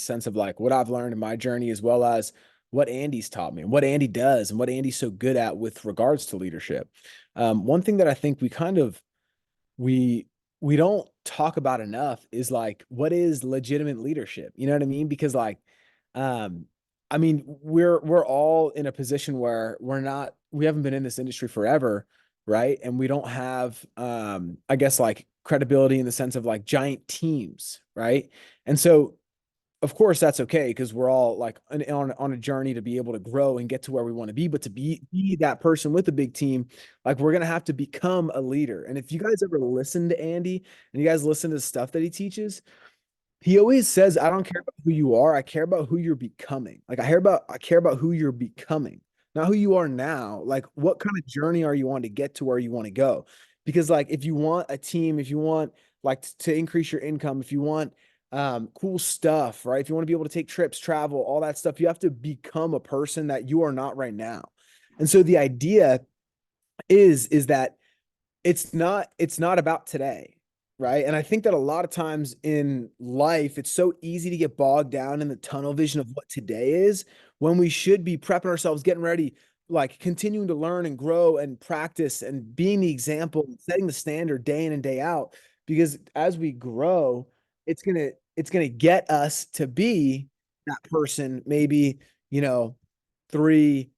sense of like what I've learned in my journey, as well as what Andy's taught me and what Andy does and what Andy's so good at with regards to leadership. One thing that I think we we don't talk about enough is like what is legitimate leadership? You know what I mean? Because like um I mean we're all in a position where we haven't been in this industry forever, right? And we don't have I guess like credibility in the sense of like giant teams, right? And so of course that's okay because we're all like on a journey to be able to grow and get to where we want to be, but to be that person with a big team, like we're gonna have to become a leader. And if you guys ever listen to Andy and you guys listen to the stuff that he teaches, he always says, I don't care about who you are, I care about who you're becoming. Like I care about who you're becoming, not who you are now. Like what kind of journey are you on to get to where you want to go? Because like if you want a team, if you want like to increase your income, if you want cool stuff, right? If you want to be able to take trips, travel, all that stuff, you have to become a person that you are not right now. And so the idea is that it's not about today, right? And I think that a lot of times in life it's so easy to get bogged down in the tunnel vision of what today is, when we should be prepping ourselves, getting ready, like continuing to learn and grow and practice and being the example, setting the standard day in and day out. Because as we grow, it's gonna get us to be that person, maybe, you know, 3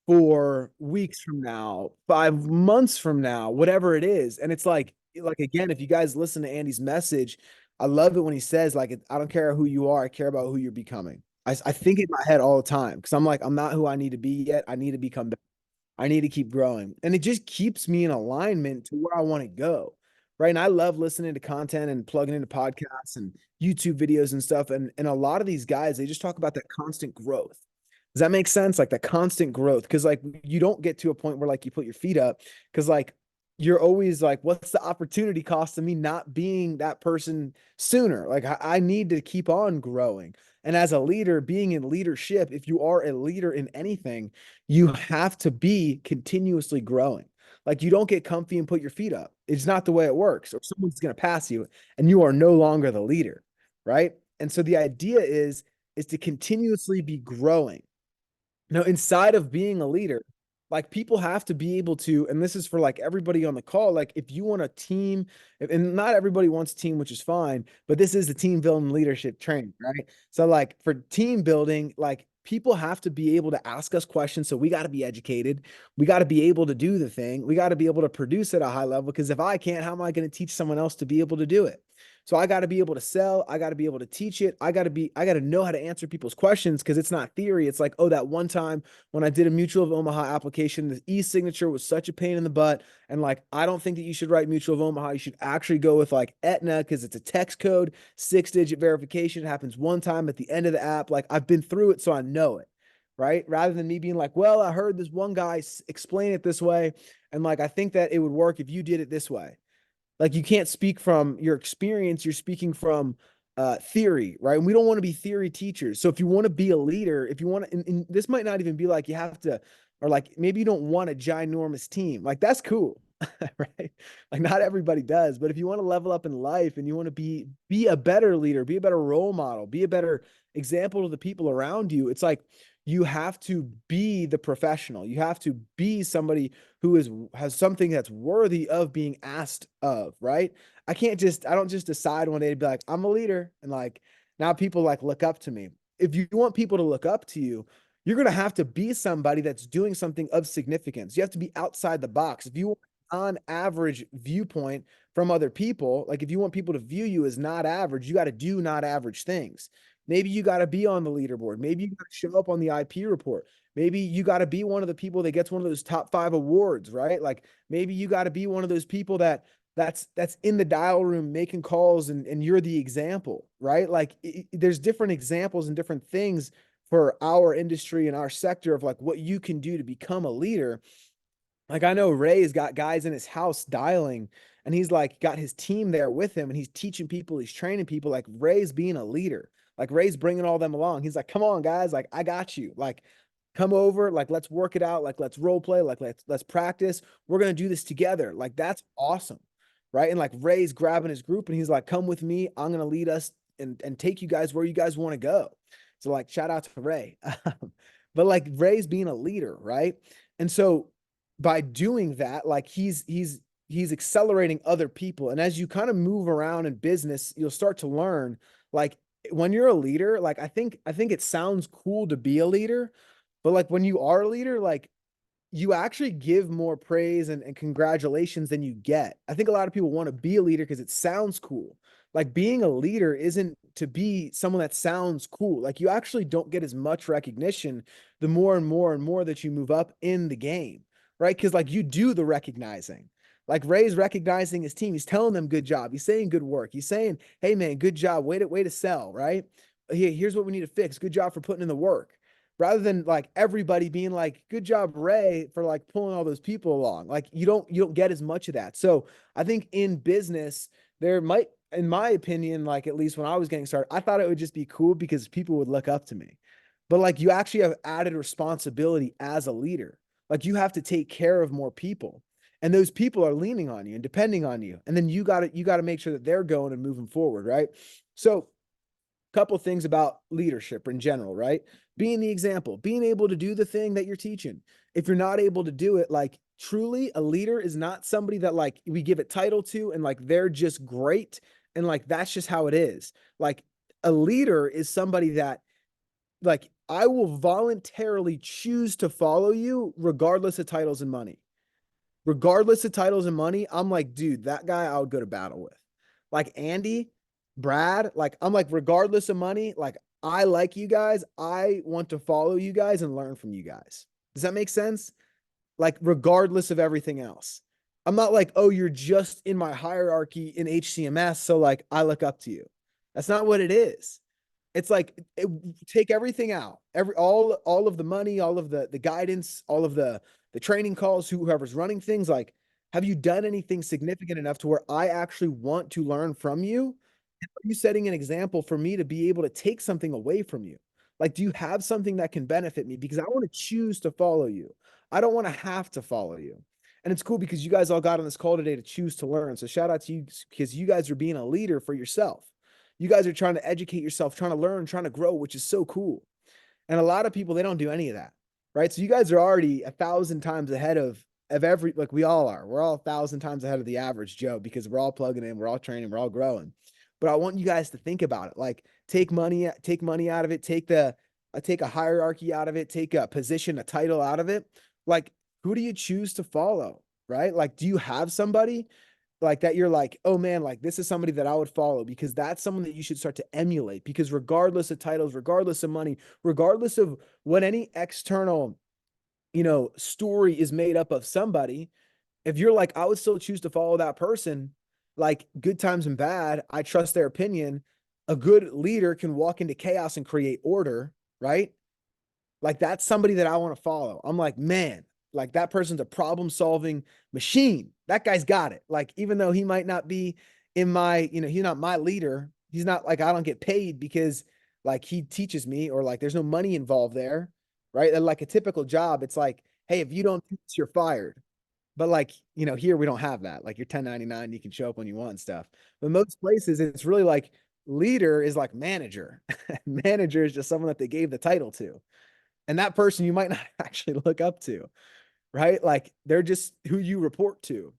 4 weeks from now, 5 months from now, whatever it is. And it's like again, if you guys listen to Andy's message, I love it when he says, like, I don't care who you are, I care about who you're becoming. I think in my head all the time because I'm like, I'm not who I need to be yet. I need to become better. I need to keep growing. And it just keeps me in alignment to where I want to go. Right. And I love listening to content and plugging into podcasts and YouTube videos and stuff. And a lot of these guys, they just talk about that constant growth. Does that make sense? Like that constant growth. Cause like you don't get to a point where like you put your feet up. Cause like you're always like, what's the opportunity cost of me not being that person sooner? Like I need to keep on growing. And as a leader, being in leadership, if you are a leader in anything, you have to be continuously growing. Like you don't get comfy and put your feet up. It's not the way it works. Or someone's going to pass you and you are no longer the leader, right? And so the idea is to continuously be growing. Now, inside of being a leader, like people have to be able to, and this is for like everybody on the call, like if you want a team, and not everybody wants a team, which is fine, but this is the team building leadership training, right? So like for team building, like people have to be able to ask us questions. So we got to be educated. We got to be able to do the thing. We got to be able to produce at a high level because if I can't, how am I going to teach someone else to be able to do it? So I got to be able to sell. I got to be able to teach it. I got to know how to answer people's questions because it's not theory. It's like, oh, that one time when I did a Mutual of Omaha application, the e-signature was such a pain in the butt. And like, I don't think that you should write Mutual of Omaha. You should actually go with like Aetna because it's a text code, 6-digit verification. It happens one time at the end of the app. Like I've been through it, so I know it. Right. Rather than me being like, well, I heard this one guy explain it this way. And like, I think that it would work if you did it this way. Like you can't speak from your experience, you're speaking from theory, right? And we don't want to be theory teachers. So if you want to be a leader, if you want to, and this might not even be like you have to, or like maybe you don't want a ginormous team, like that's cool. Right? Like not everybody does, but if you want to level up in life and you want to be a better leader, be a better role model, be a better example to the people around you, it's like you have to be the professional. You have to be somebody who has something that's worthy of being asked of, right? I don't just decide one day to be like, I'm a leader and like now people like look up to me. If you want people to look up to you, you're going to have to be somebody that's doing something of significance. You have to be outside the box. If you want on average viewpoint from other people, like if you want people to view you as not average, you got to do not average things. Maybe you got to be on the leaderboard. Maybe you got to show up on the IP report. Maybe you got to be one of the people that gets one of those top 5 awards, right? Like maybe you got to be one of those people that's in the dial room making calls and you're the example, right? Like there's different examples and different things for our industry and our sector of like what you can do to become a leader. Like I know Ray's got guys in his house dialing and he's like got his team there with him and he's teaching people, he's training people. Like Ray's being a leader. Like Ray's bringing all them along. He's like, come on guys, like I got you. Like come over, like let's work it out, like let's role play, like let's practice. We're going to do this together. Like that's awesome. Right? And like Ray's grabbing his group and he's like, come with me. I'm going to lead us and take you guys where you guys want to go. So like shout out to Ray. But like Ray's being a leader, right? And so by doing that, like he's accelerating other people. And as you kind of move around in business, you'll start to learn like when you're a leader, like I think it sounds cool to be a leader, but like when you are a leader, like you actually give more praise and congratulations than you get. I think a lot of people want to be a leader because it sounds cool. Like being a leader isn't to be someone that sounds cool. Like you actually don't get as much recognition the more and more and more that you move up in the game, right? Because like you do the recognizing. Like Ray's recognizing his team. He's telling them good job. He's saying good work. He's saying, hey man, good job. Way to sell, right? Here's what we need to fix. Good job for putting in the work rather than like everybody being like, good job, Ray, for like pulling all those people along. Like you don't get as much of that. So I think in business, there might, in my opinion, like at least when I was getting started, I thought it would just be cool because people would look up to me. But like you actually have added responsibility as a leader. Like you have to take care of more people. And those people are leaning on you and depending on you. And then you got to make sure that they're going and moving forward, right? So couple things about leadership in general, right? Being the example, being able to do the thing that you're teaching. If you're not able to do it, like truly a leader is not somebody that like we give a title to and like they're just great and like that's just how it is. Like a leader is somebody that like I will voluntarily choose to follow you regardless of titles and money. Regardless of titles and money, I'm like, dude, that guy I would go to battle with. Like Andy, Brad, like I'm like, regardless of money, like I like you guys. I want to follow you guys and learn from you guys. Does that make sense? Like, regardless of everything else. I'm not like, oh, you're just in my hierarchy in HCMS. So like I look up to you. That's not what it is. It's like take everything out, all of the money, all of the guidance, all of the training calls, whoever's running things. Like, have you done anything significant enough to where I actually want to learn from you? Are you setting an example for me to be able to take something away from you? Like, do you have something that can benefit me? Because I want to choose to follow you. I don't want to have to follow you. And it's cool because you guys all got on this call today to choose to learn. So shout out to you because you guys are being a leader for yourself. You guys are trying to educate yourself, trying to learn, trying to grow, which is so cool. And a lot of people, they don't do any of that. Right. So you guys are already 1,000 times ahead of every, like we all are. We're all 1,000 times ahead of the average Joe because we're all plugging in, we're all training, we're all growing. But I want you guys to think about it. Like take money out of it, take a hierarchy out of it, take a position, a title out of it. Like, who do you choose to follow? Right? Like, do you have somebody like that you're like, oh man, like this is somebody that I would follow because that's someone that you should start to emulate because regardless of titles, regardless of money, regardless of what any external, story is made up of somebody, if you're like, I would still choose to follow that person, like good times and bad, I trust their opinion. A good leader can walk into chaos and create order, right? Like that's somebody that I want to follow. I'm like, man, like that person's a problem solving machine. That guy's got it. Like, even though he might not be in my, he's not my leader. He's not like, I don't get paid because like he teaches me or like there's no money involved there. Right. And like a typical job, it's like, hey, if you don't do this, you're fired. But like, here we don't have that. Like you're 1099, you can show up when you want and stuff. But most places, it's really like leader is like manager. Manager is just someone that they gave the title to. And that person you might not actually look up to, right? Like they're just who you report to.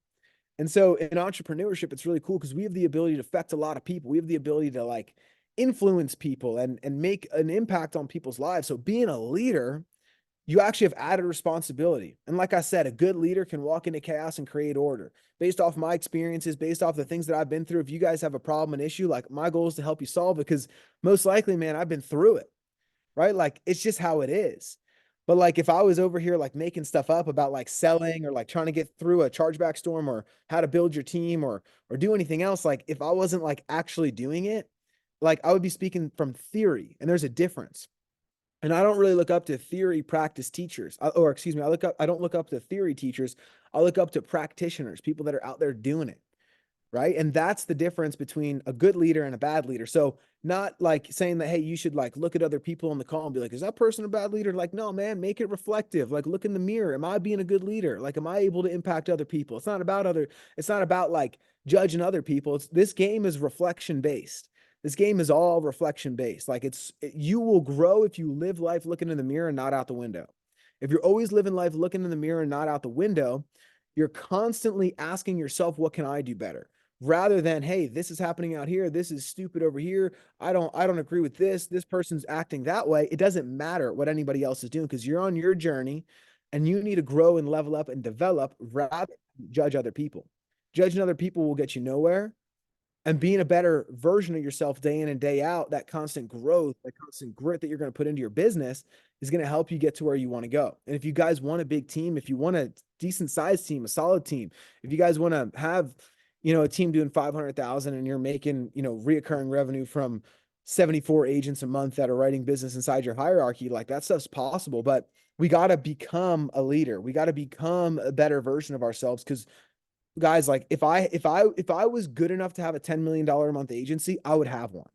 And so in entrepreneurship, it's really cool because we have the ability to affect a lot of people. We have the ability to like influence people and make an impact on people's lives. So being a leader, you actually have added responsibility. And like I said, a good leader can walk into chaos and create order. Based off my experiences, based off the things that I've been through, if you guys have a problem, an issue, like my goal is to help you solve it because most likely, man, I've been through it, right? Like it's just how it is. But like if I was over here like making stuff up about like selling or like trying to get through a chargeback storm or how to build your team or do anything else, like if I wasn't like actually doing it, like I would be speaking from theory and there's a difference. And I don't really look up to theory practice teachers, or excuse me, I don't look up to theory teachers. I look up to practitioners, people that are out there doing it. Right. And that's the difference between a good leader and a bad leader. So not like saying that, hey, you should like look at other people in the call and be like, is that person a bad leader? Like, no, man, make it reflective. Like look in the mirror. Am I being a good leader? Like, am I able to impact other people? It's not about like judging other people. This game is reflection based. This game is all reflection based. Like you will grow if you live life looking in the mirror and not out the window. If you're always living life looking in the mirror and not out the window, you're constantly asking yourself, what can I do better? Rather than, hey, this is happening out here. This is stupid over here. I don't agree with this. This person's acting that way. It doesn't matter what anybody else is doing because you're on your journey and you need to grow and level up and develop rather than judge other people. Judging other people will get you nowhere, and being a better version of yourself day in and day out, that constant growth, that constant grit that you're going to put into your business is going to help you get to where you want to go. And if you guys want a big team, if you want a decent sized team, a solid team, if you guys want to have, a team doing 500,000 and you're making, reoccurring revenue from 74 agents a month that are writing business inside your hierarchy, like that stuff's possible, but we got to become a leader. We got to become a better version of ourselves. Cause guys, like if I was good enough to have a $10 million a month agency, I would have one.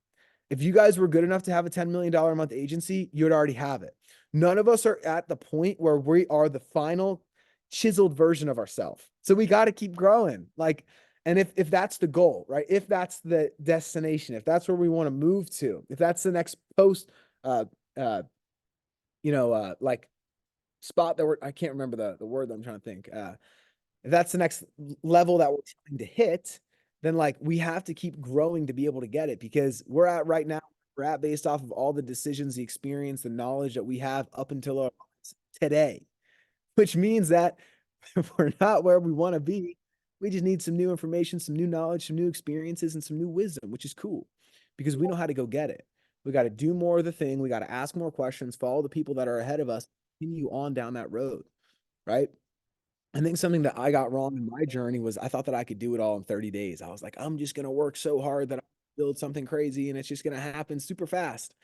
If you guys were good enough to have a $10 million a month agency, you would already have it. None of us are at the point where we are the final chiseled version of ourselves. So we got to keep growing. Like, and if that's the goal, right? If that's the destination, if that's where we want to move to, if that's the next post, uh, uh, like spot that I can't remember the word that I'm trying to think. If that's the next level that we're trying to hit, then like we have to keep growing to be able to get it, because we're at right now, we're at based off of all the decisions, the experience, the knowledge that we have up until today, which means that if we're not where we want to be, we just need some new information, some new knowledge, some new experiences, and some new wisdom, which is cool because we know how to go get it. We got to do more of the thing. We got to ask more questions, follow the people that are ahead of us, continue on down that road, right? I think something that I got wrong in my journey was I thought that I could do it all in 30 days. I was like, I'm just going to work so hard that I build something crazy and it's just going to happen super fast.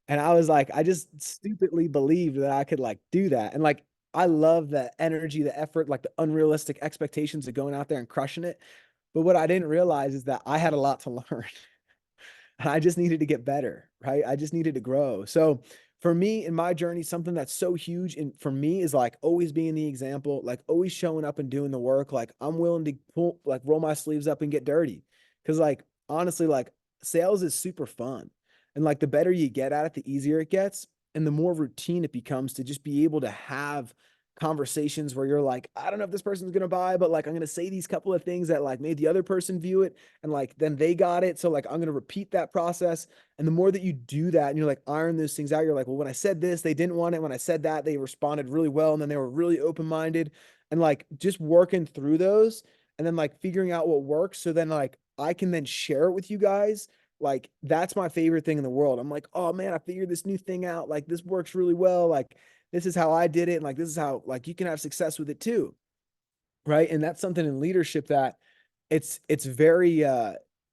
And I was like, I just stupidly believed that I could like do that. And like, I love the energy, the effort, like the unrealistic expectations of going out there and crushing it. But what I didn't realize is that I had a lot to learn. And I just needed to get better, right? I just needed to grow. So for me in my journey, something that's so huge and for me is like always being the example, like always showing up and doing the work. Like I'm willing to roll my sleeves up and get dirty. Cause like honestly, like sales is super fun. And like the better you get at it, the easier it gets. And the more routine it becomes to just be able to have conversations where you're like, I don't know if this person's going to buy, but like, I'm going to say these couple of things that like made the other person view it. And like, then they got it. So like, I'm going to repeat that process. And the more that you do that and you're like, iron those things out, you're like, well, when I said this, they didn't want it. When I said that, they responded really well. And then they were really open-minded and like just working through those and then like figuring out what works. So then like, I can then share it with you guys. Like, that's my favorite thing in the world. I'm like, oh man, I figured this new thing out. Like this works really well. Like, this is how I did it. And like, this is how like you can have success with it too. Right. And that's something in leadership that it's very,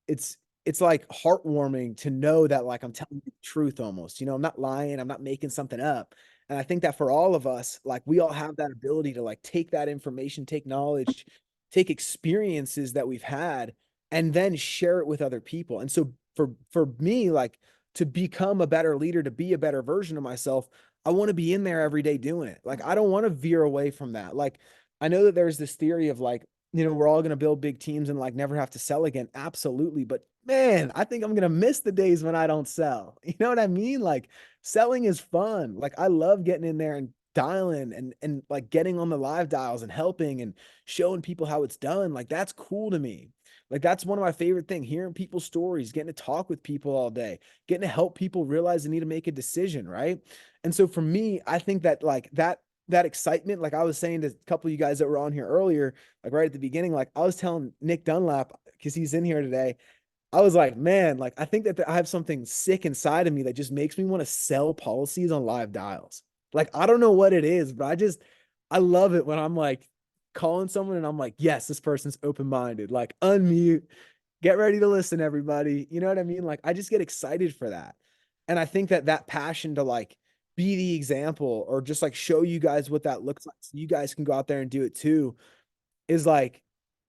it's, it's like heartwarming to know that like I'm telling you the truth almost, I'm not lying. I'm not making something up. And I think that for all of us, like we all have that ability to like take that information, take knowledge, take experiences that we've had and then share it with other people. And so for me, like to become a better leader, to be a better version of myself, I want to be in there every day doing it. Like, I don't want to veer away from that. Like, I know that there's this theory of like, we're all going to build big teams and like never have to sell again. Absolutely. But man, I think I'm going to miss the days when I don't sell. You know what I mean? Like selling is fun. Like I love getting in there and dialing and like getting on the live dials and helping and showing people how it's done. Like that's cool to me. Like that's one of my favorite things, hearing people's stories, getting to talk with people all day, getting to help people realize they need to make a decision, right? And so for me, I think that like that excitement, like I was saying to a couple of you guys that were on here earlier, like right at the beginning, like I was telling Nick Dunlap, because he's in here today, I was like, man, like I think that I have something sick inside of me that just makes me want to sell policies on live dials. Like I don't know what it is, but I love it when I'm like calling someone and I'm like, yes, this person's open-minded. Like unmute, get ready to listen, everybody. You know what I mean? Like I just get excited for that. And I think that passion to like be the example or just like show you guys what that looks like so you guys can go out there and do it too is like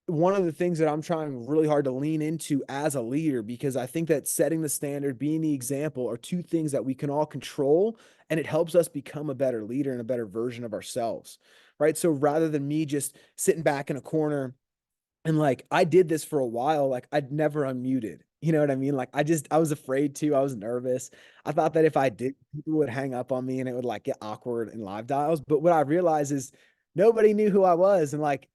one of the things that I'm trying really hard to lean into as a leader, because I think that setting the standard, being the example are two things that we can all control, and it helps us become a better leader and a better version of ourselves. Right. So rather than me just sitting back in a corner and like I did this for a while, like I'd never unmuted. You know what I mean? Like I was afraid to, I was nervous. I thought that if I did, people would hang up on me and it would like get awkward in live dials. But what I realized is nobody knew who I was. And like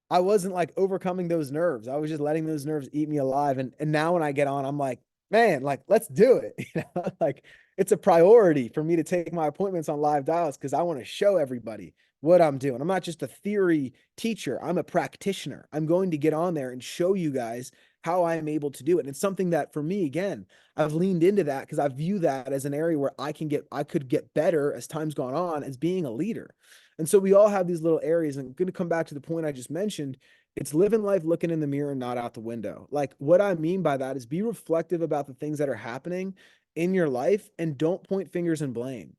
I wasn't like overcoming those nerves. I was just letting those nerves eat me alive. And now when I get on, I'm like, man, like let's do it. Like it's a priority for me to take my appointments on live dials because I want to show everybody what I'm doing. I'm not just a theory teacher. I'm a practitioner. I'm going to get on there and show you guys how I am able to do it. And it's something that for me, again, I've leaned into that because I view that as an area where I could get better as time's gone on as being a leader. And so we all have these little areas. And I'm going to come back to the point I just mentioned. It's living life looking in the mirror and not out the window. Like what I mean by that is be reflective about the things that are happening in your life and don't point fingers and blame.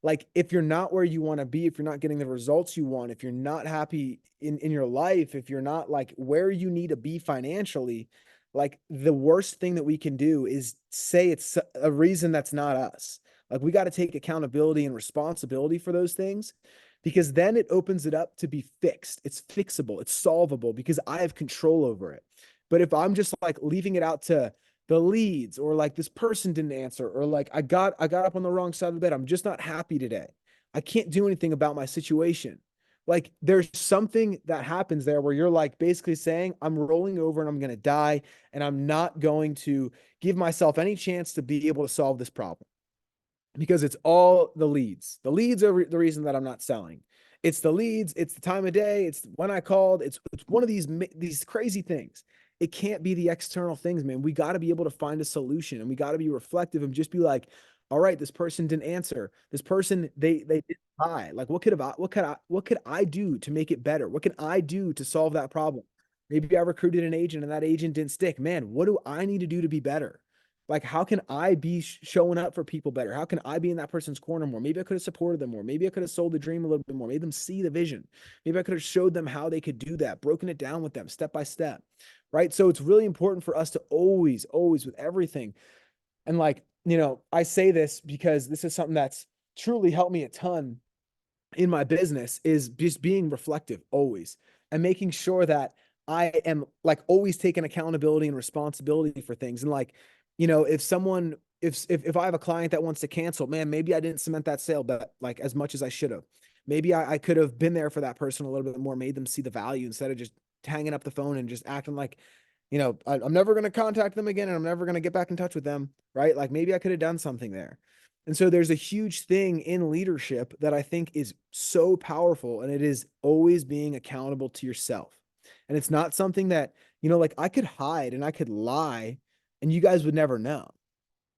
Like if you're not where you want to be, if you're not getting the results you want, if you're not happy in your life, if you're not like where you need to be financially, like the worst thing that we can do is say it's a reason that's not us. Like we got to take accountability and responsibility for those things because then it opens it up to be fixed. It's fixable, it's solvable because I have control over it. But if I'm just like leaving it out to the leads or like this person didn't answer or like I got up on the wrong side of the bed, I'm just not happy today. I can't do anything about my situation. Like there's something that happens there where you're like basically saying I'm rolling over and I'm going to die and I'm not going to give myself any chance to be able to solve this problem because it's all the leads. The leads are the reason that I'm not selling. It's the leads, it's the time of day, it's when I called, it's one of these crazy things. It can't be the external things, man. We got to be able to find a solution and we got to be reflective and just be like, all right, this person didn't answer. This person they didn't buy. Like what could I do to make it better? What can I do to solve that problem? Maybe I recruited an agent and that agent didn't stick. Man, what do I need to do to be better? Like, how can I be showing up for people better? How can I be in that person's corner more? Maybe I could have supported them more. Maybe I could have sold the dream a little bit more, made them see the vision. Maybe I could have showed them how they could do that, broken it down with them step by step. Right. So it's really important for us to always with everything. And like, I say this because this is something that's truly helped me a ton in my business is just being reflective always and making sure that I am like always taking accountability and responsibility for things. And like, if someone, if I have a client that wants to cancel, man, maybe I didn't cement that sale, but like as much as I should have, maybe I could have been there for that person a little bit more, made them see the value instead of just hanging up the phone and just acting like, I'm never going to contact them again and I'm never going to get back in touch with them. Right. Like maybe I could have done something there. And so there's a huge thing in leadership that I think is so powerful, and it is always being accountable to yourself. And it's not something that, like I could hide and I could lie and you guys would never know.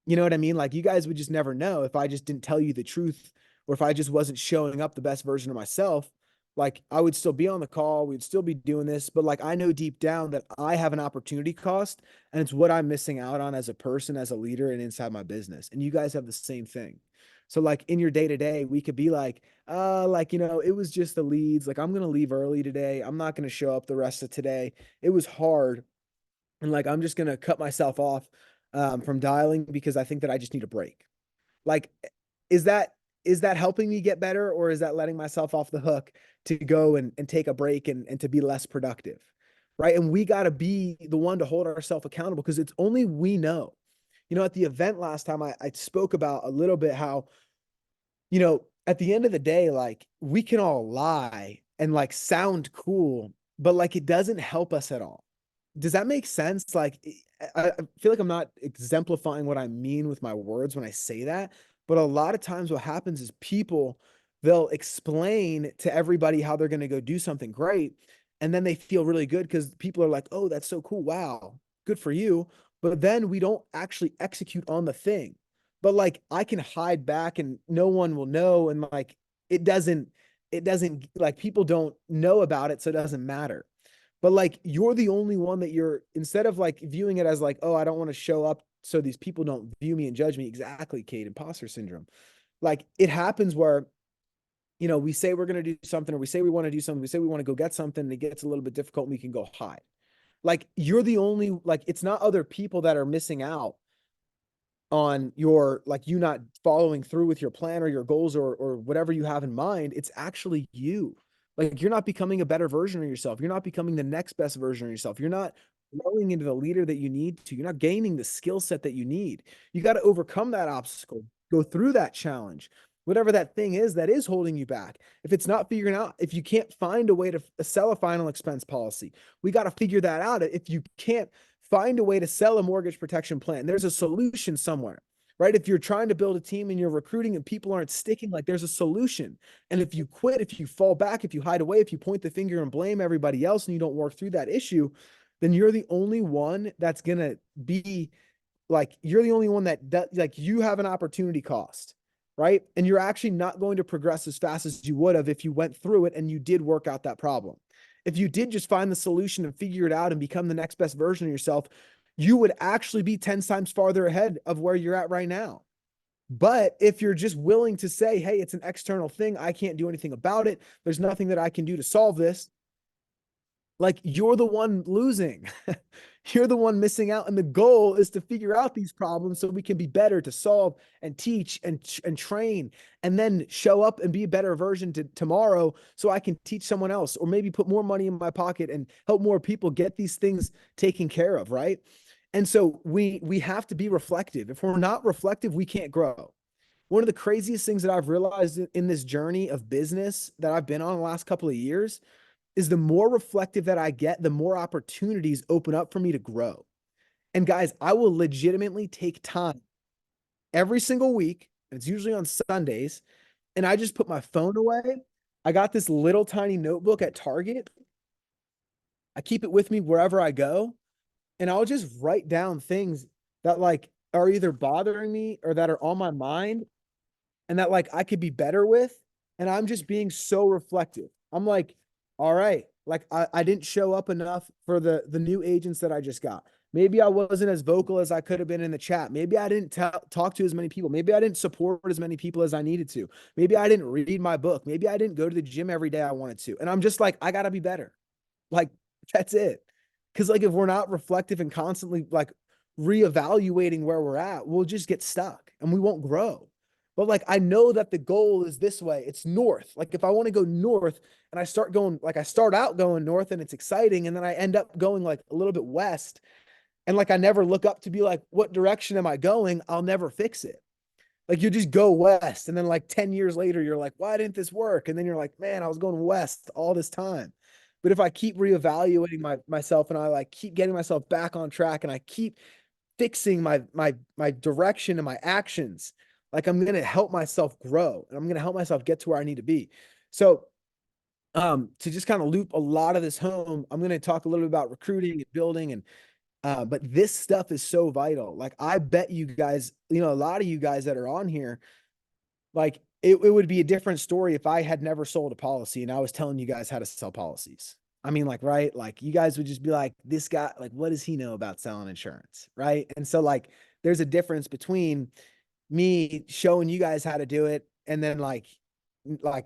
You know what I mean? Like you guys would just never know if I just didn't tell you the truth or if I just wasn't showing up the best version of myself. Like I would still be on the call, we'd still be doing this, but like I know deep down that I have an opportunity cost and it's what I'm missing out on as a person, as a leader and inside my business. And you guys have the same thing. So like in your day to day, we could be like, it was just the leads. Like I'm going to leave early today. I'm not going to show up the rest of today. It was hard. And like, I'm just going to cut myself off from dialing because I think that I just need a break. Like, is that is that helping me get better or is that letting myself off the hook to go and take a break and to be less productive? Right. And we got to be the one to hold ourselves accountable because it's only we know. At the event last time I spoke about a little bit how, at the end of the day, like we can all lie and like sound cool, but like it doesn't help us at all. Does that make sense? Like, I feel like I'm not exemplifying what I mean with my words when I say that. But a lot of times, what happens is people, they'll explain to everybody how they're going to go do something great. And then they feel really good because people are like, oh, that's so cool. Wow, good for you. But then we don't actually execute on the thing. But like, I can hide back and no one will know. And like, it doesn't like people don't know about it. So it doesn't matter. But like you're the only one that you're instead of like viewing it as like, oh, I don't want to show up so these people don't view me and judge me. Exactly, Kate, imposter syndrome. Like it happens where, we say we're going to do something or we say we want to do something, we say we want to go get something, and it gets a little bit difficult and we can go hide. Like you're the only like it's not other people that are missing out on your like you not following through with your plan or your goals or whatever you have in mind. It's actually you. Like you're not becoming a better version of yourself. You're not becoming the next best version of yourself. You're not growing into the leader that you need to. You're not gaining the skill set that you need. You got to overcome that obstacle, go through that challenge, whatever that thing is that is holding you back. If it's not figuring out, if you can't find a way to sell a final expense policy, we got to figure that out. If you can't find a way to sell a mortgage protection plan, there's a solution somewhere. Right. If you're trying to build a team and you're recruiting and people aren't sticking, like there's a solution. And if you quit, if you fall back, if you hide away, if you point the finger and blame everybody else and you don't work through that issue, then you're the only one that's going to be like, you're the only one that does, like, you have an opportunity cost, right? And you're actually not going to progress as fast as you would have if you went through it and you did work out that problem. If you did just find the solution and figure it out and become the next best version of yourself, you would actually be 10 times farther ahead of where you're at right now. But if you're just willing to say, hey, it's an external thing, I can't do anything about it, there's nothing that I can do to solve this, like, you're the one losing. You're the one missing out. And the goal is to figure out these problems so we can be better to solve and teach and train, and then show up and be a better version to tomorrow so I can teach someone else, or maybe put more money in my pocket and help more people get these things taken care of, right? And so we have to be reflective. If we're not reflective, we can't grow. One of the craziest things that I've realized in this journey of business that I've been on the last couple of years is the more reflective that I get, the more opportunities open up for me to grow. And guys, I will legitimately take time every single week, and it's usually on Sundays, and I just put my phone away. I got this little tiny notebook at Target. I keep it with me wherever I go, and I'll just write down things that like are either bothering me or that are on my mind and that like I could be better with. And I'm just being so reflective. I'm like, all right, like I didn't show up enough for the new agents that I just got. Maybe I wasn't as vocal as I could have been in the chat. Maybe I didn't talk to as many people. Maybe I didn't support as many people as I needed to. Maybe I didn't read my book. Maybe I didn't go to the gym every day I wanted to. And I'm just like, I got to be better. Like, that's it. Because like if we're not reflective and constantly like reevaluating where we're at, we'll just get stuck and we won't grow. But like I know that the goal is this way. It's north. Like if I want to go north and I start going, like I start out going north and it's exciting, and then I end up going like a little bit west, and like I never look up to be like, what direction am I going? I'll never fix it. Like you just go west, and then like 10 years later, you're like, why didn't this work? And then you're like, man, I was going west all this time. But if I keep reevaluating myself, and I like keep getting myself back on track, and I keep fixing my direction and my actions, like I'm gonna help myself grow, and I'm gonna help myself get to where I need to be. So to just kind of loop a lot of this home, I'm gonna talk a little bit about recruiting and building, and but this stuff is so vital. Like I bet you guys, you know, a lot of you guys that are on here, like it would be a different story if I had never sold a policy and I was telling you guys how to sell policies. I mean, like, right? Like you guys would just be like, this guy, like, what does he know about selling insurance? Right. And so like there's a difference between me showing you guys how to do it and then like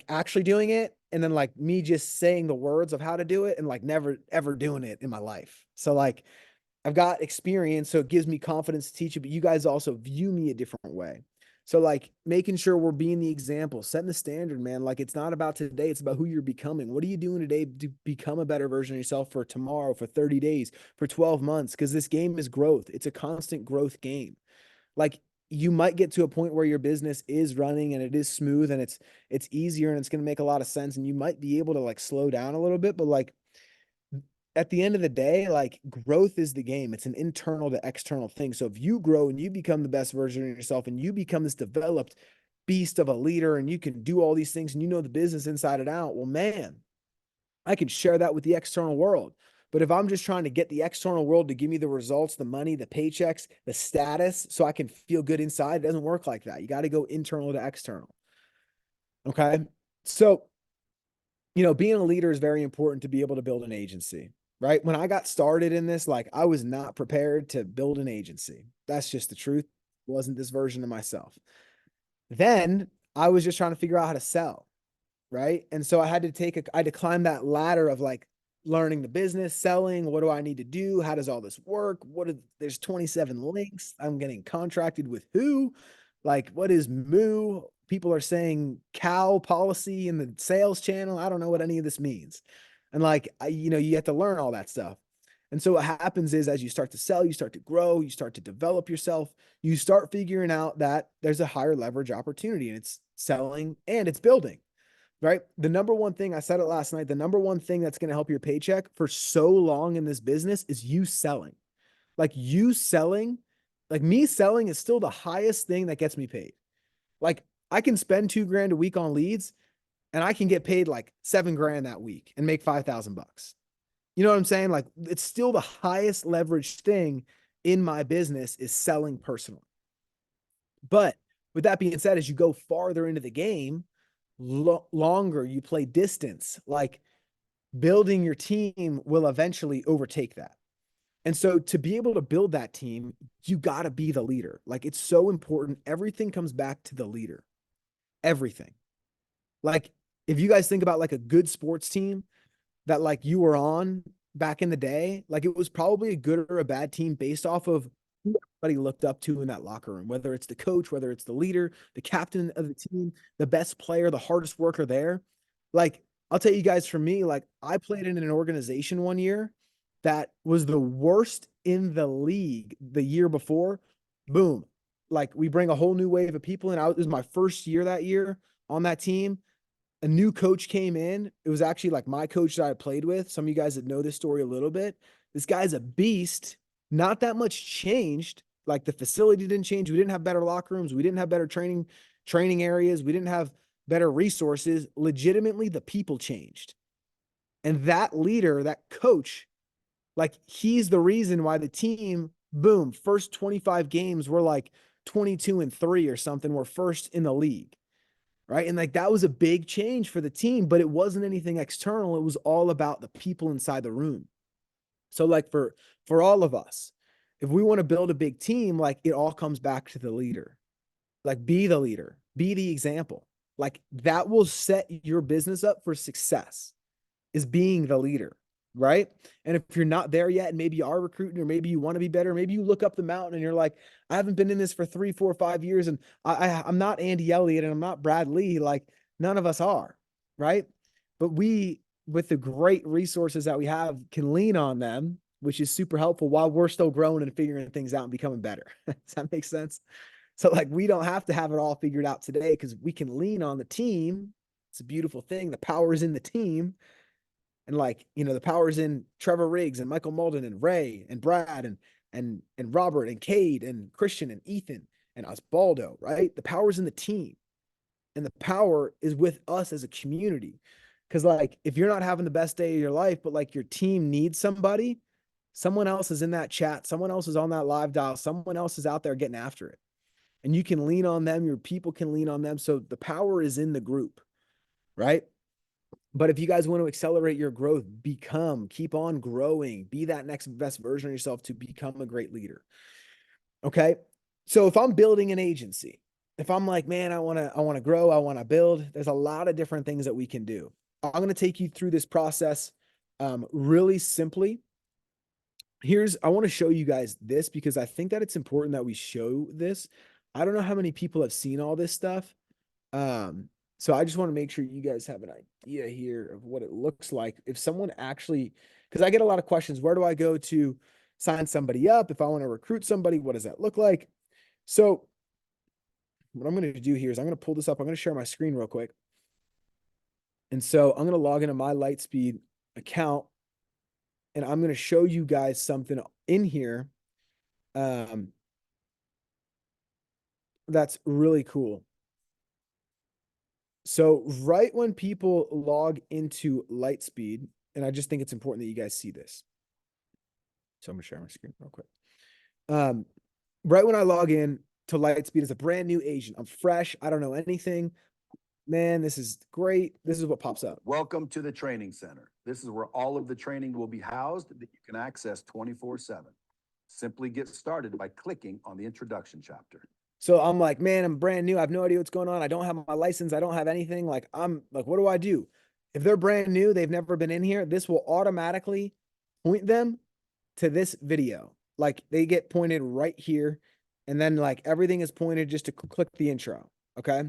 actually doing it, and then like me just saying the words of how to do it and like never ever doing it in my life. So like I've got experience, so it gives me confidence to teach you, but you guys also view me a different way. So like making sure we're being the example, setting the standard, man. Like it's not about today, it's about who you're becoming. What are you doing today to become a better version of yourself for tomorrow, for 30 days, for 12 months? Because this game is growth. It's a constant growth game. Like you might get to a point where your business is running and it is smooth and it's easier and it's going to make a lot of sense, and you might be able to like slow down a little bit, but like at the end of the day, like growth is the game. It's an internal to external thing. So if you grow and you become the best version of yourself and you become this developed beast of a leader and you can do all these things and you know the business inside and out, well, man, I can share that with the external world. But if I'm just trying to get the external world to give me the results, the money, the paychecks, the status, so I can feel good inside, it doesn't work like that. You got to go internal to external. Okay. So, you know, being a leader is very important to be able to build an agency, right? When I got started in this, like I was not prepared to build an agency. That's just the truth. It wasn't this version of myself. Then I was just trying to figure out how to sell, right? And so I had to climb that ladder of like learning the business, selling. What do I need to do? How does all this work? There's 27 links. I'm getting contracted with who? Like, what is moo? People are saying cow policy in the sales channel. I don't know what any of this means. And like, you know, you have to learn all that stuff. And so what happens is as you start to sell, you start to grow, you start to develop yourself, you start figuring out that there's a higher leverage opportunity, and it's selling and it's building, right? The number one thing, I said it last night, the number one thing that's going to help your paycheck for so long in this business is you selling. Like you selling, like me selling is still the highest thing that gets me paid. Like I can spend $2,000 a week on leads and I can get paid like $7,000 that week and make 5,000 bucks. You know what I'm saying? Like it's still the highest leverage thing in my business is selling personally. But with that being said, as you go farther into the game, longer you play distance, like building your team will eventually overtake that. And so to be able to build that team, you got to be the leader. Like it's so important. Everything comes back to the leader. Everything. Like if you guys think about like a good sports team that like you were on back in the day, like it was probably a good or a bad team based off of who everybody looked up to in that locker room, whether it's the coach, whether it's the leader, the captain of the team, the best player, the hardest worker there. Like I'll tell you guys, for me, like I played in an organization one year that was the worst in the league the year before. Boom. Like we bring a whole new wave of people in. It was my first year that year on that team. A new coach came in. It was actually like my coach that I played with. Some of you guys that know this story a little bit. This guy's a beast. Not that much changed. Like the facility didn't change. We didn't have better locker rooms. We didn't have better training areas. We didn't have better resources. Legitimately, the people changed. And that leader, that coach, like he's the reason why the team, boom, first 25 games were like 22-3 or something. We're first in the league. Right. And like that was a big change for the team, but it wasn't anything external. It was all about the people inside the room. So like for all of us, if we want to build a big team, like it all comes back to the leader. Like be the leader, be the example. Like that will set your business up for success, is being the leader. Right. And if you're not there yet, and maybe you are recruiting, or maybe you want to be better, maybe you look up the mountain and you're like, I haven't been in this for 3, 4, 5 years. And I'm not Andy Elliott and I'm not Brad Lee. Like none of us are. Right. But we, with the great resources that we have, can lean on them, which is super helpful while we're still growing and figuring things out and becoming better. Does that make sense? So like, we don't have to have it all figured out today because we can lean on the team. It's a beautiful thing. The power is in the team. And like, you know, the power's in Trevor Riggs and Michael Malden and Ray and Brad and Robert and Cade and Christian and Ethan and Osbaldo, right? The power's in the team. And the power is with us as a community. Cause like if you're not having the best day of your life, but like your team needs somebody, someone else is in that chat, someone else is on that live dial, someone else is out there getting after it. And you can lean on them, your people can lean on them. So the power is in the group, right? But if you guys want to accelerate your growth, keep on growing, be that next best version of yourself to become a great leader. Okay. So if I'm building an agency, if I'm like, man, I want to grow, I want to build, there's a lot of different things that we can do. I'm going to take you through this process really simply. I want to show you guys this because I think that it's important that we show this. I don't know how many people have seen all this stuff. So I just want to make sure you guys have an idea here of what it looks like. If someone actually, because I get a lot of questions, where do I go to sign somebody up? If I want to recruit somebody, what does that look like? So what I'm going to do here is I'm going to pull this up. I'm going to share my screen real quick. And so I'm going to log into my Lightspeed account and I'm going to show you guys something in here. That's really cool. So right when people log into Lightspeed, and I just think it's important that you guys see this. So I'm gonna share my screen real quick. Right when I log in to Lightspeed as a brand new agent, I'm fresh. I don't know anything. Man, this is great. This is what pops up. Welcome to the training center. This is where all of the training will be housed that you can access 24/7. Simply get started by clicking on the introduction chapter. So I'm like, man, I'm brand new. I have no idea what's going on. I don't have my license. I don't have anything. Like, I'm like, what do I do? If they're brand new, they've never been in here, this will automatically point them to this video. Like they get pointed right here. And then like everything is pointed just to click the intro. Okay.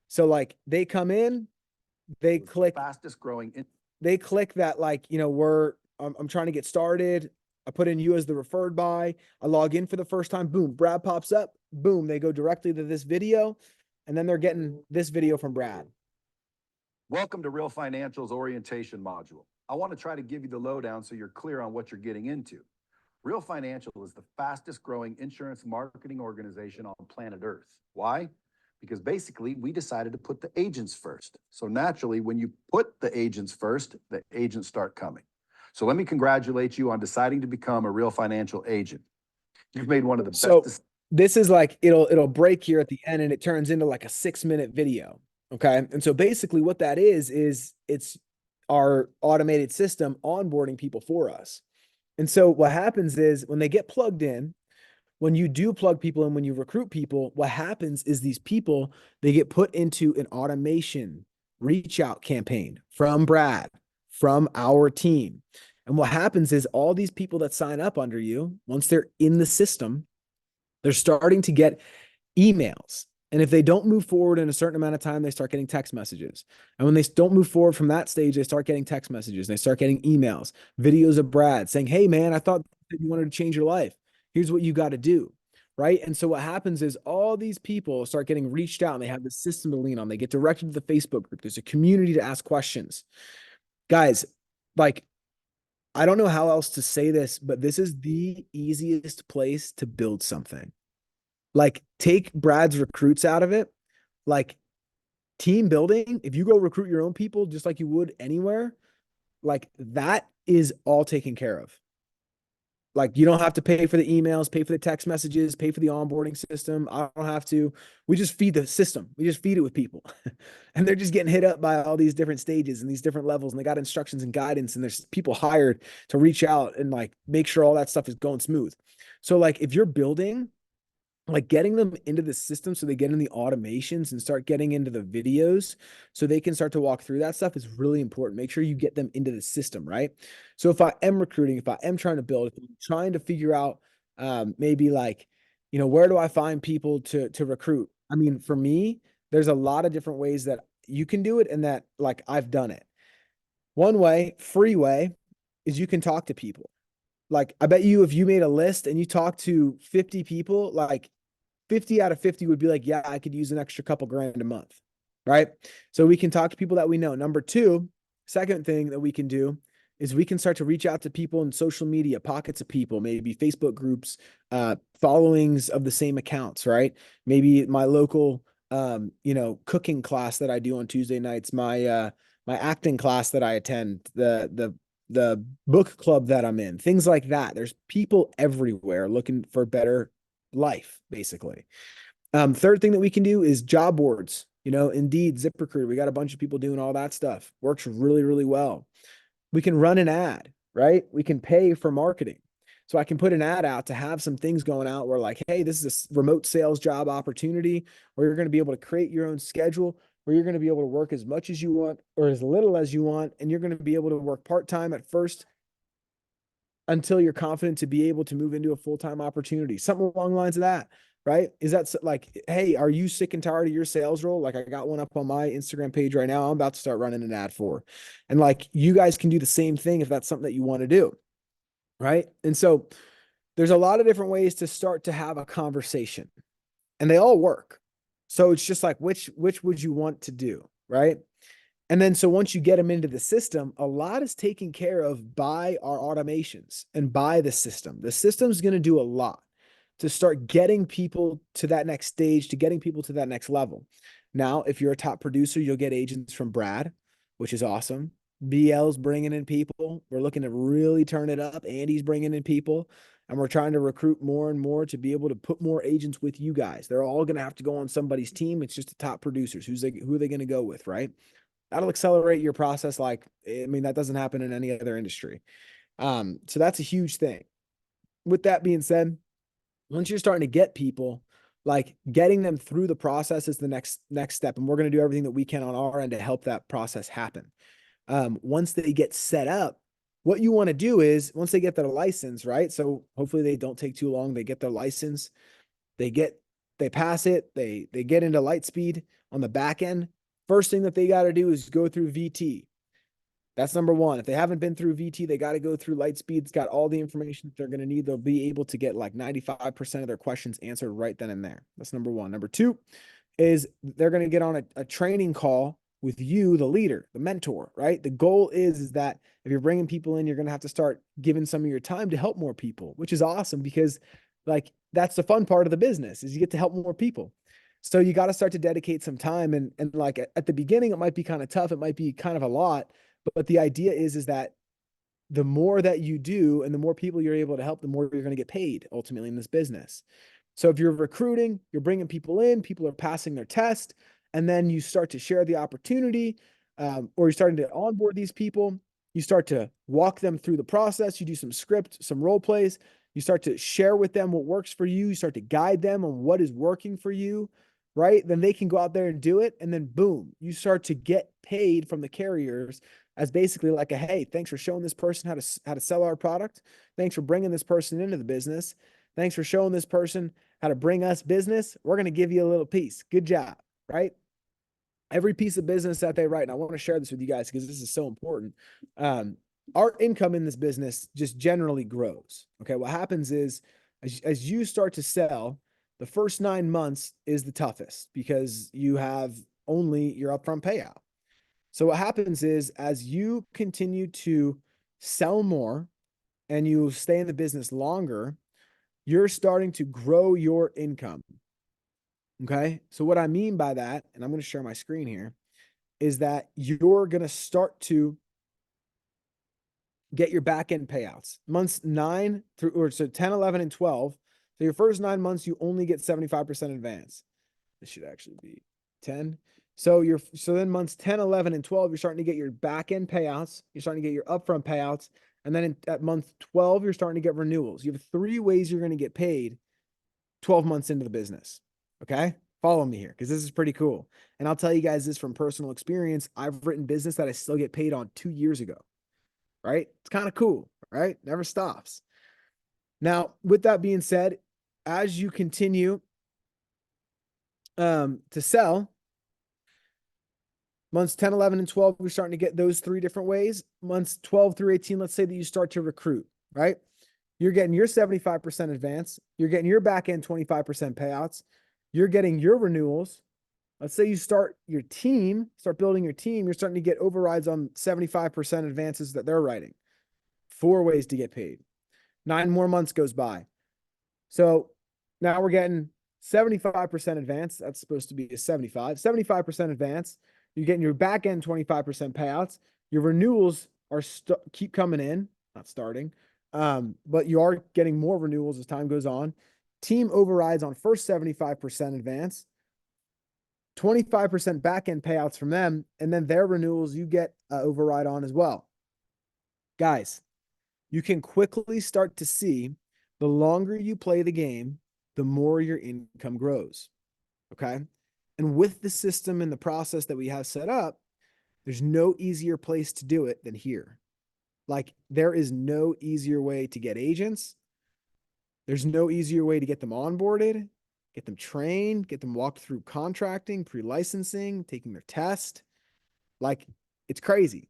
So like they come in, they click fastest growing. They click that, like, you know, we're I'm trying to get started. I put in you as the referred by. I log in for the first time. Boom, Brad pops up. Boom, they go directly to this video, and then they're getting this video from Brad. Welcome to Real Financial's orientation module. I want to try to give you the lowdown so you're clear on what you're getting into. Real Financial is the fastest growing insurance marketing organization on planet Earth. Why? Because basically we decided to put the agents first. So naturally, when you put the agents first, the agents start coming. So let me congratulate you on deciding to become a Real Financial agent. You've made one of the best. This is like, it'll break here at the end and it turns into like a 6-minute video. Okay. And so basically what that is it's our automated system onboarding people for us. And so what happens is when they get plugged in, when you do plug people in, when you recruit people, what happens is these people, they get put into an automation reach out campaign from Brad, from our team. And what happens is all these people that sign up under you, once they're in the system, they're starting to get emails. And if they don't move forward in a certain amount of time, they start getting text messages. And when they don't move forward from that stage, they start getting text messages. They start getting emails, videos of Brad saying, hey, man, I thought that you wanted to change your life. Here's what you got to do. Right. And so what happens is all these people start getting reached out and they have the system to lean on. They get directed to the Facebook group. There's a community to ask questions. Guys, like, I don't know how else to say this, but this is the easiest place to build something. Like, take Brad's recruits out of it. Like, team building, if you go recruit your own people just like you would anywhere, like that is all taken care of. Like, you don't have to pay for the emails, pay for the text messages, pay for the onboarding system. I don't have to. We just feed the system. We just feed it with people. And they're just getting hit up by all these different stages and these different levels. And they got instructions and guidance. And there's people hired to reach out and like make sure all that stuff is going smooth. So like if you're building, like getting them into the system so they get in the automations and start getting into the videos so they can start to walk through that stuff is really important. Make sure you get them into the system, right? So if I am recruiting, if I am trying to build, if I'm trying to figure out maybe like, where do I find people to recruit? I mean, for me, there's a lot of different ways that you can do it and that like I've done it. One way, free way, is you can talk to people. Like, I bet you if you made a list and you talked to 50 people, like 50 out of 50 would be like, yeah, I could use an extra couple grand a month. Right. So we can talk to people that we know. Number two, second thing that we can do is we can start to reach out to people in social media, pockets of people, maybe Facebook groups, followings of the same accounts, right? Maybe my local, cooking class that I do on Tuesday nights, my acting class that I attend, the book club that I'm in, things like that. There's people everywhere looking for better life, basically. Third thing that we can do is job boards, Indeed, ZipRecruiter. We got a bunch of people doing all that stuff. Works really, really well. We can run an ad, right? We can pay for marketing. So I can put an ad out to have some things going out where like, hey, this is a remote sales job opportunity where you're going to be able to create your own schedule, where you're going to be able to work as much as you want or as little as you want. And you're going to be able to work part-time at first until you're confident to be able to move into a full-time opportunity, something along the lines of that, right? Is that like, hey, are you sick and tired of your sales role? Like I got one up on my Instagram page right now. I'm about to start running an ad for, and like, you guys can do the same thing if that's something that you want to do. Right. And so there's a lot of different ways to start to have a conversation and they all work. So it's just like, which would you want to do? Right. And then, so once you get them into the system, a lot is taken care of by our automations and by the system. The system's going to do a lot to start getting people to that next stage, to getting people to that next level. Now, if you're a top producer, you'll get agents from Brad, which is awesome. BL's bringing in people. We're looking to really turn it up. Andy's bringing in people, and we're trying to recruit more and more to be able to put more agents with you guys. They're all going to have to go on somebody's team. It's just the top producers. Who are they going to go with, right? That'll accelerate your process. Like, I mean, that doesn't happen in any other industry. So that's a huge thing. With that being said, once you're starting to get people, like getting them through the process is the next step. And we're going to do everything that we can on our end to help that process happen. Once they get set up, what you want to do is once they get their license, right? So hopefully they don't take too long. They get their license, they pass it, they get into Lightspeed on the back end. First thing that they got to do is go through VT. That's number one. If they haven't been through VT, they got to go through Lightspeed. It's got all the information that they're going to need. They'll be able to get like 95% of their questions answered right then and there. That's number one. Number two is they're going to get on a training call with you, the leader, the mentor, right? The goal is that if you're bringing people in, you're going to have to start giving some of your time to help more people, which is awesome because like that's the fun part of the business is you get to help more people. So you got to start to dedicate some time and like at the beginning, it might be kind of tough. It might be kind of a lot, but the idea is that the more that you do and the more people you're able to help, the more you're going to get paid ultimately in this business. So if you're recruiting, you're bringing people in, people are passing their test, and then you start to share the opportunity, or you're starting to onboard these people. You start to walk them through the process. You do some script, some role plays. You start to share with them what works for you. You start to guide them on what is working for you, right? Then they can go out there and do it. And then boom, you start to get paid from the carriers as basically like a, hey, thanks for showing this person how to sell our product. Thanks for bringing this person into the business. Thanks for showing this person how to bring us business. We're going to give you a little piece. Good job, right? Every piece of business that they write, and I want to share this with you guys because this is so important. Our income in this business just generally grows. Okay. What happens is as you start to sell, the first 9 months is the toughest because you have only your upfront payout. So what happens is as you continue to sell more and you stay in the business longer, you're starting to grow your income. Okay. So what I mean by that, and I'm going to share my screen here, is that you're going to start to get your back end payouts. Months 9 through, or so 10, 11, and 12. So your first 9 months, you only get 75% advance. This should actually be 10. So then months 10, 11, and 12, you're starting to get your back end payouts. You're starting to get your upfront payouts. And then at month 12, you're starting to get renewals. You have 3 ways you're going to get paid 12 months into the business. Okay. Follow me here because this is pretty cool. And I'll tell you guys this from personal experience. I've written business that I still get paid on 2 years ago. Right. It's kind of cool. Right. Never stops. Now, with that being said, as you continue to sell, months 10, 11, and 12, we're starting to get those 3 different ways. Months 12 through 18, let's say that you start to recruit, right? You're getting your 75% advance. You're getting your back end 25% payouts. You're getting your renewals. Let's say you start building your team. You're starting to get overrides on 75% advances that they're writing. 4 ways to get paid. 9 more months goes by. So now we're getting 75% advance. That's supposed to be a 75% advance. You're getting your back end 25% payouts. Your renewals are keep coming in, not starting, but you are getting more renewals as time goes on. Team overrides on first 75% advance, 25% back end payouts from them, and then their renewals you get override on as well. Guys, you can quickly start to see the longer you play the game, the more your income grows. Okay. And with the system and the process that we have set up, there's no easier place to do it than here. Like there is no easier way to get agents. There's no easier way to get them onboarded, get them trained, get them walked through contracting, pre-licensing, taking their test. Like it's crazy.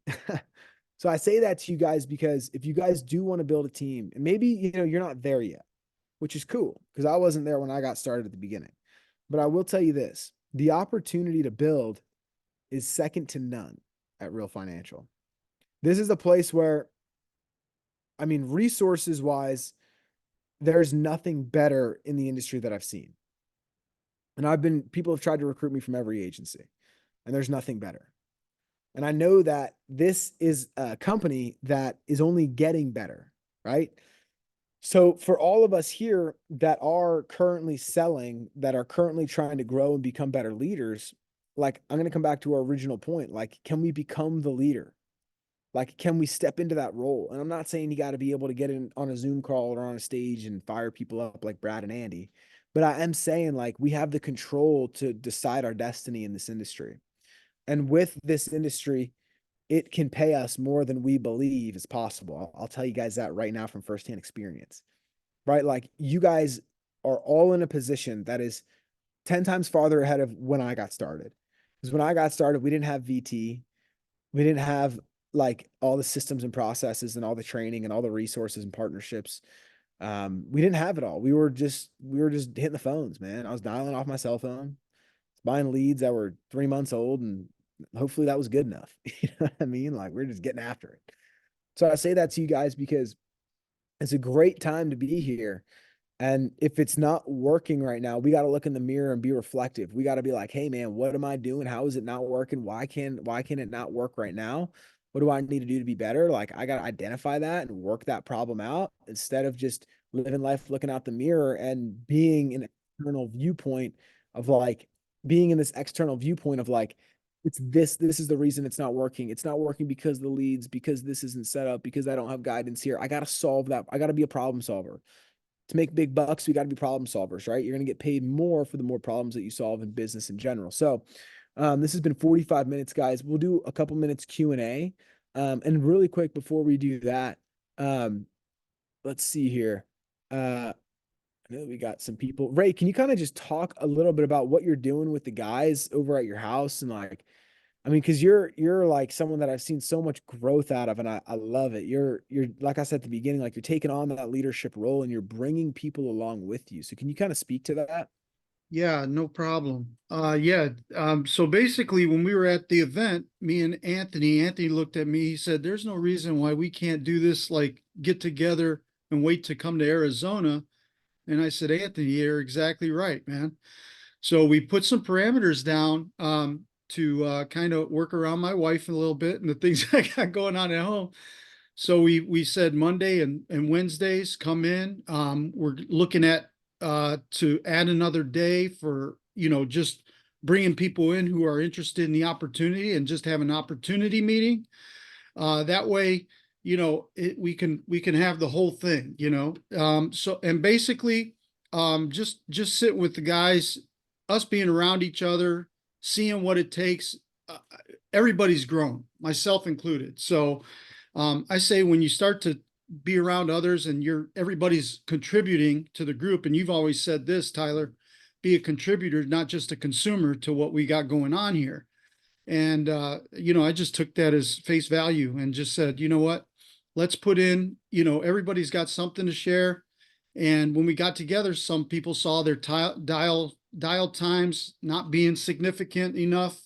So I say that to you guys because if you guys do want to build a team, and maybe you're not there yet, which is cool because I wasn't there when I got started at the beginning. But I will tell you this, the opportunity to build is second to none at Real Financial. This is a place where, I mean, resources wise, there's nothing better in the industry that I've seen. And people have tried to recruit me from every agency, and there's nothing better. And I know that this is a company that is only getting better, right? So for all of us here that are currently selling, that are currently trying to grow and become better leaders, like I'm going to come back to our original point. Like, can we become the leader? Like, can we step into that role? And I'm not saying you got to be able to get in on a Zoom call or on a stage and fire people up like Brad and Andy, but I am saying like we have the control to decide our destiny in this industry. And with this industry, it can pay us more than we believe is possible. I'll tell you guys that right now from firsthand experience, right? Like you guys are all in a position that is 10 times farther ahead of when I got started. Because when I got started, we didn't have VT. We didn't have like all the systems and processes and all the training and all the resources and partnerships. We didn't have it all. We were just hitting the phones, man. I was dialing off my cell phone, buying leads that were 3 months old, and hopefully that was good enough. You know what I mean? Like we're just getting after it. So I say that to you guys because it's a great time to be here. And if it's not working right now, we got to look in the mirror and be reflective. We got to be like, hey man, what am I doing? How is it not working? Why can it not work right now? What do I need to do to be better? Like I got to identify that and work that problem out instead of just living life looking out the mirror and external viewpoint of like being in this external viewpoint of like, it's this is the reason it's not working. It's not working because the leads, because this isn't set up, because I don't have guidance here. I got to solve that. I got to be a problem solver. To make big bucks, we got to be problem solvers, right? You're going to get paid more for the more problems that you solve in business in general. So, this has been 45 minutes, guys. We'll do a couple minutes Q&A. And really quick before we do that, um, let's see here. I know we got some people. Ray, can you kind of just talk a little bit about what you're doing with the guys over at your house and like, I mean, because you're like someone that I've seen so much growth out of, and I love it. You're like I said at the beginning, like you're taking on that leadership role and you're bringing people along with you. So can you kind of speak to that? Yeah, no problem. Yeah. So basically, when we were at the event, me and Anthony looked at me. He said, "There's no reason why we can't do this. Like, get together and wait to come to Arizona." And I said, "Anthony, you're exactly right, man." So we put some parameters down to kind of work around my wife a little bit and the things I got going on at home. So we said Monday and Wednesdays come in. We're looking at to add another day for just bringing people in who are interested in the opportunity and just have an opportunity meeting. That way, we can have the whole thing. So and basically, just sit with the guys, us being around each other, seeing what it takes. Uh, Everybody's grown, myself included. So I say when you start to be around others and everybody's contributing to the group, and you've always said this, Tyler, be a contributor, not just a consumer to what we got going on here. And I just took that as face value and just said, you know what, let's put in, everybody's got something to share. And when we got together, some people saw their dial times not being significant enough,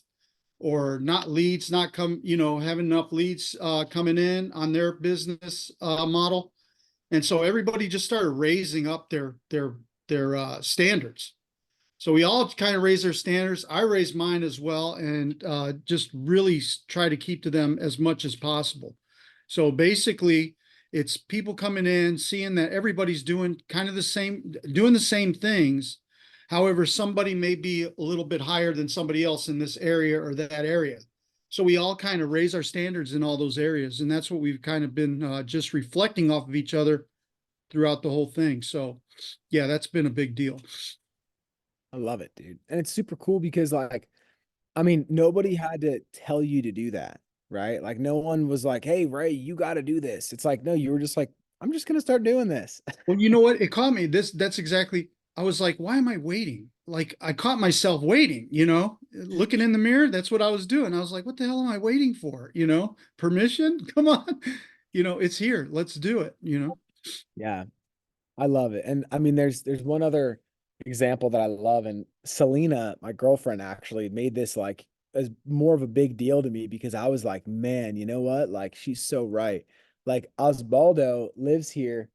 or not leads, not having enough leads coming in on their business model. And so everybody just started raising up their standards. So we all kind of raised their standards. I raised mine as well, and just really try to keep to them as much as possible. So basically, it's people coming in, seeing that everybody's doing kind of doing the same things. However, somebody may be a little bit higher than somebody else in this area or that area. So we all kind of raise our standards in all those areas, and that's what we've kind of been just reflecting off of each other throughout the whole thing. So, yeah, that's been a big deal. I love it, dude. And it's super cool because like, I mean, nobody had to tell you to do that, right? Like no one was like, "Hey, Ray, you got to do this." It's like, no, you were just like, "I'm just going to start doing this." Well, you know what? It caught me. That's exactly. I was like, why am I waiting? Like I caught myself waiting, looking in the mirror. That's what I was doing. I was like, what the hell am I waiting for? Permission? Come on. It's here. Let's do it. Yeah. I love it. And I mean, there's one other example that I love. And Selena, my girlfriend, actually made this like as more of a big deal to me because I was like, man, you know what? Like she's so right. Like Osbaldo lives here,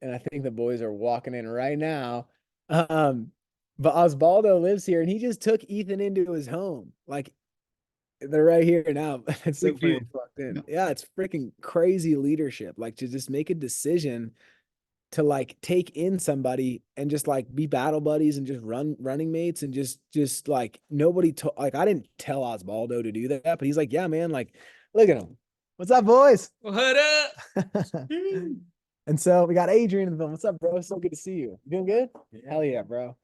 and I think the boys are walking in right now. Um, but Osbaldo lives here and he just took Ethan into his home. Like they're right here now. It's so Big funny deal. they walked in. Yeah. Yeah, it's freaking crazy leadership. Like to just make a decision to like take in somebody and just like be battle buddies and just running mates and just like nobody like I didn't tell Osbaldo to do that, but he's like, yeah, man, like look at him. What's up, boys? What up? And so we got Adrian in the film. What's up, bro? So good to see you. You doing good? Yeah. Hell yeah, bro.